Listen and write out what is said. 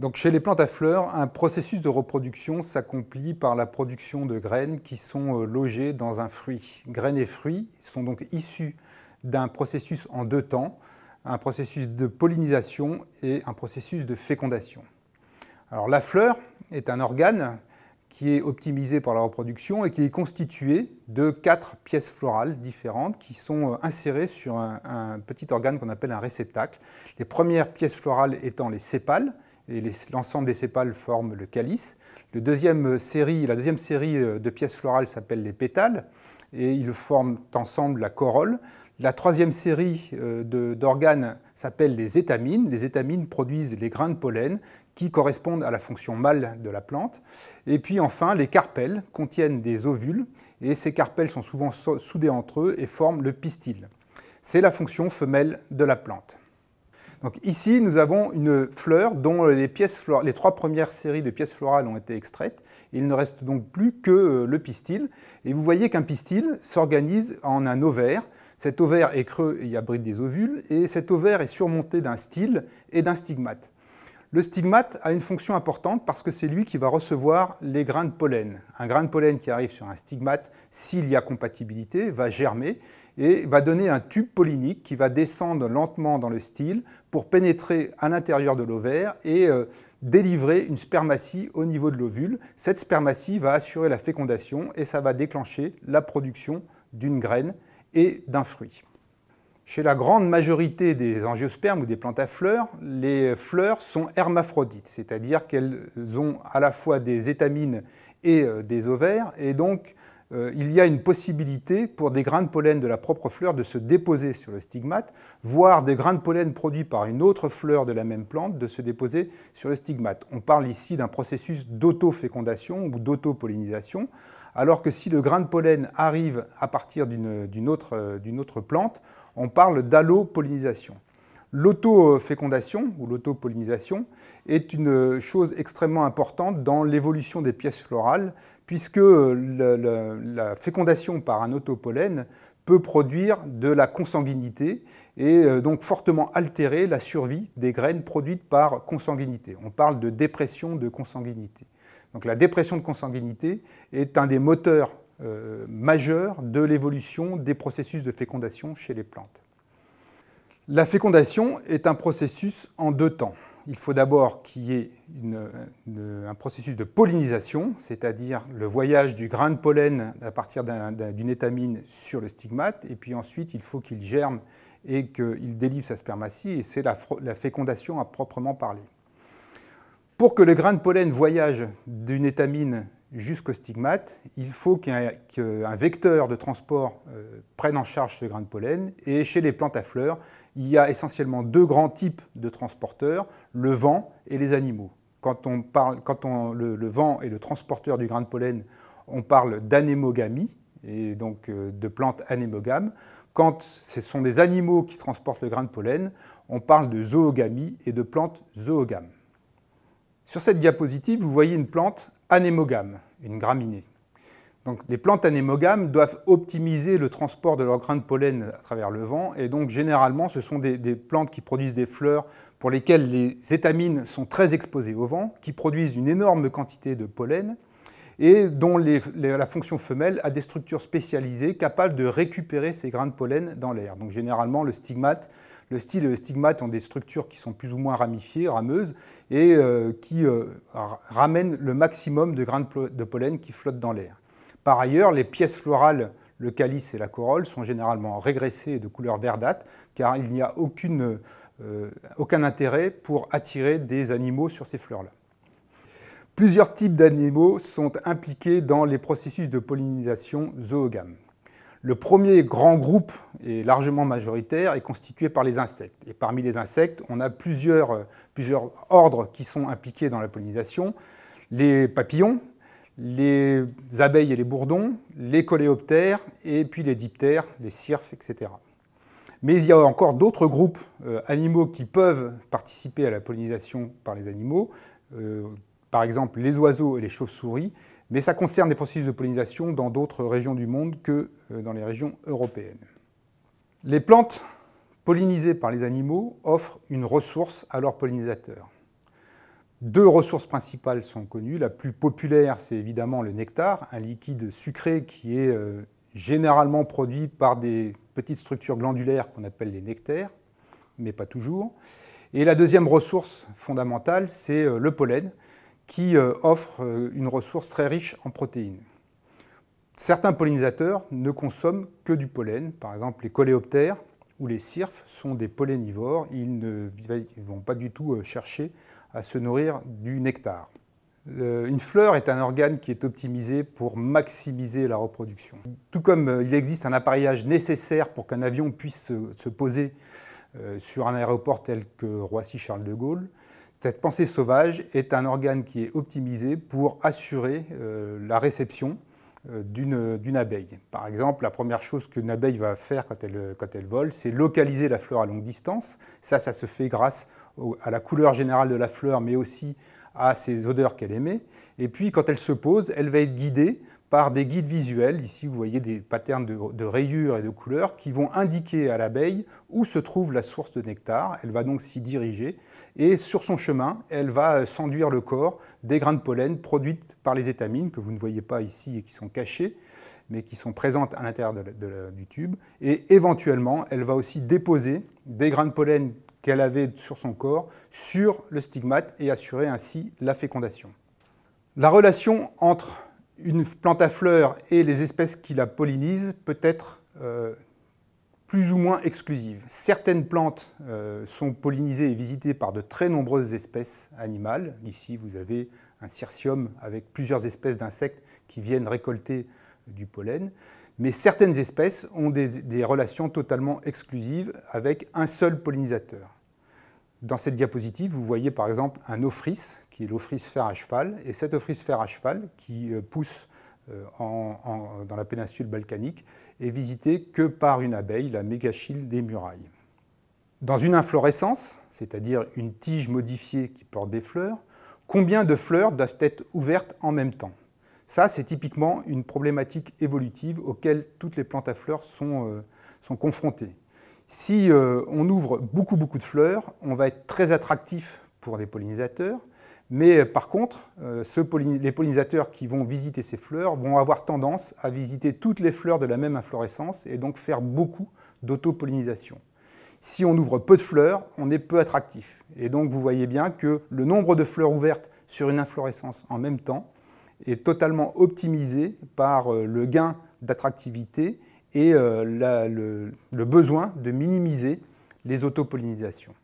Donc chez les plantes à fleurs, un processus de reproduction s'accomplit par la production de graines qui sont logées dans un fruit. Graines et fruits sont donc issus d'un processus en deux temps, un processus de pollinisation et un processus de fécondation. Alors la fleur est un organe qui est optimisé par la reproduction et qui est constitué de 4 pièces florales différentes qui sont insérées sur un petit organe qu'on appelle un réceptacle. Les premières pièces florales étant les sépales, et l'ensemble des sépales forme le calice. La deuxième série de pièces florales s'appelle les pétales, et ils forment ensemble la corolle. La troisième série d'organes s'appelle les étamines. Les étamines produisent les grains de pollen qui correspondent à la fonction mâle de la plante. Et puis enfin, les carpelles contiennent des ovules, et ces carpelles sont souvent soudées entre eux et forment le pistil. C'est la fonction femelle de la plante. Donc ici, nous avons une fleur dont les 3 premières séries de pièces florales ont été extraites. Il ne reste donc plus que le pistil. Et vous voyez qu'un pistil s'organise en un ovaire. Cet ovaire est creux et y abrite des ovules. Et cet ovaire est surmonté d'un style et d'un stigmate. Le stigmate a une fonction importante parce que c'est lui qui va recevoir les grains de pollen. Un grain de pollen qui arrive sur un stigmate, s'il y a compatibilité, va germer et va donner un tube pollinique qui va descendre lentement dans le style pour pénétrer à l'intérieur de l'ovaire et délivrer une spermatie au niveau de l'ovule. Cette spermatie va assurer la fécondation et ça va déclencher la production d'une graine et d'un fruit. Chez la grande majorité des angiospermes ou des plantes à fleurs, les fleurs sont hermaphrodites, c'est-à-dire qu'elles ont à la fois des étamines et des ovaires, et donc il y a une possibilité pour des grains de pollen de la propre fleur de se déposer sur le stigmate, voire des grains de pollen produits par une autre fleur de la même plante de se déposer sur le stigmate. On parle ici d'un processus d'autofécondation ou d'autopollinisation, alors que si le grain de pollen arrive à partir d'une autre plante, on parle d'allopollinisation. L'autofécondation ou l'autopollinisation est une chose extrêmement importante dans l'évolution des pièces florales, puisque la fécondation par un autopollen peut produire de la consanguinité et donc fortement altérer la survie des graines produites par consanguinité. On parle de dépression de consanguinité. Donc la dépression de consanguinité est un des moteurs majeurs de l'évolution des processus de fécondation chez les plantes. La fécondation est un processus en deux temps. Il faut d'abord qu'il y ait un processus de pollinisation, c'est-à-dire le voyage du grain de pollen à partir d'une étamine sur le stigmate, et puis ensuite il faut qu'il germe et qu'il délivre sa spermatie, et c'est la fécondation à proprement parler. Pour que le grain de pollen voyage d'une étamine jusqu'au stigmate, il faut qu'un vecteur de transport prenne en charge ce grain de pollen. Et chez les plantes à fleurs, il y a essentiellement deux grands types de transporteurs, le vent et les animaux. Quand le vent est le transporteur du grain de pollen, on parle d'anémogamie, et donc de plantes anémogames. Quand ce sont des animaux qui transportent le grain de pollen, on parle de zoogamie et de plantes zoogames. Sur cette diapositive, vous voyez une plante anémogame, une graminée. Donc, les plantes anémogames doivent optimiser le transport de leur grain de pollen à travers le vent, et donc généralement ce sont des plantes qui produisent des fleurs pour lesquelles les étamines sont très exposées au vent, qui produisent une énorme quantité de pollen et dont la fonction femelle a des structures spécialisées capables de récupérer ces grains de pollen dans l'air. Donc généralement le style et le stigmate ont des structures qui sont plus ou moins ramifiées, rameuses, et qui ramènent le maximum de grains de pollen qui flottent dans l'air. Par ailleurs, les pièces florales, le calice et la corolle, sont généralement régressées et de couleur verdâtre, car il n'y a aucun intérêt pour attirer des animaux sur ces fleurs-là. Plusieurs types d'animaux sont impliqués dans les processus de pollinisation zoogame. Le premier grand groupe, et largement majoritaire, est constitué par les insectes. Et parmi les insectes, on a plusieurs ordres qui sont impliqués dans la pollinisation. Les papillons, les abeilles et les bourdons, les coléoptères, et puis les diptères, les cirphes, etc. Mais il y a encore d'autres groupes animaux qui peuvent participer à la pollinisation par les animaux, par exemple les oiseaux et les chauves-souris, mais ça concerne des processus de pollinisation dans d'autres régions du monde que dans les régions européennes. Les plantes pollinisées par les animaux offrent une ressource à leurs pollinisateurs. Deux ressources principales sont connues. La plus populaire, c'est évidemment le nectar, un liquide sucré qui est généralement produit par des petites structures glandulaires qu'on appelle les nectaires, mais pas toujours. Et la deuxième ressource fondamentale, c'est le pollen, qui offre une ressource très riche en protéines. Certains pollinisateurs ne consomment que du pollen, par exemple les coléoptères ou les cirfes sont des pollinivores, ils ne vont pas du tout chercher à se nourrir du nectar. Une fleur est un organe qui est optimisé pour maximiser la reproduction. Tout comme il existe un appareillage nécessaire pour qu'un avion puisse se poser sur un aéroport tel que Roissy-Charles de Gaulle, cette pensée sauvage est un organe qui est optimisé pour assurer la réception d'une abeille. Par exemple, la première chose qu'une abeille va faire quand elle vole, c'est localiser la fleur à longue distance. Ça se fait grâce à la couleur générale de la fleur, mais aussi à ses odeurs qu'elle émet. Et puis, quand elle se pose, elle va être guidée par des guides visuels. Ici, vous voyez des patterns de rayures et de couleurs qui vont indiquer à l'abeille où se trouve la source de nectar. Elle va donc s'y diriger et sur son chemin, elle va s'enduire le corps des grains de pollen produites par les étamines que vous ne voyez pas ici et qui sont cachées, mais qui sont présentes à l'intérieur du tube. Et éventuellement, elle va aussi déposer des grains de pollen qu'elle avait sur son corps sur le stigmate et assurer ainsi la fécondation. La relation entre une plante à fleurs et les espèces qui la pollinisent peut être plus ou moins exclusive. Certaines plantes sont pollinisées et visitées par de très nombreuses espèces animales. Ici, vous avez un cirsium avec plusieurs espèces d'insectes qui viennent récolter du pollen. Mais certaines espèces ont des relations totalement exclusives avec un seul pollinisateur. Dans cette diapositive, vous voyez par exemple un ophrys, qui est l'ophrys fer à cheval, et cet ophrys fer à cheval, qui pousse dans la péninsule balkanique, est visité que par une abeille, la mégachile des murailles. Dans une inflorescence, c'est-à-dire une tige modifiée qui porte des fleurs, combien de fleurs doivent être ouvertes en même temps? Ça, c'est typiquement une problématique évolutive auquel toutes les plantes à fleurs sont confrontées. Si on ouvre beaucoup de fleurs, on va être très attractif pour les pollinisateurs, mais par contre, les pollinisateurs qui vont visiter ces fleurs vont avoir tendance à visiter toutes les fleurs de la même inflorescence et donc faire beaucoup d'autopollinisation. Si on ouvre peu de fleurs, on est peu attractif. Et donc vous voyez bien que le nombre de fleurs ouvertes sur une inflorescence en même temps est totalement optimisé par le gain d'attractivité et le besoin de minimiser les autopollinisations.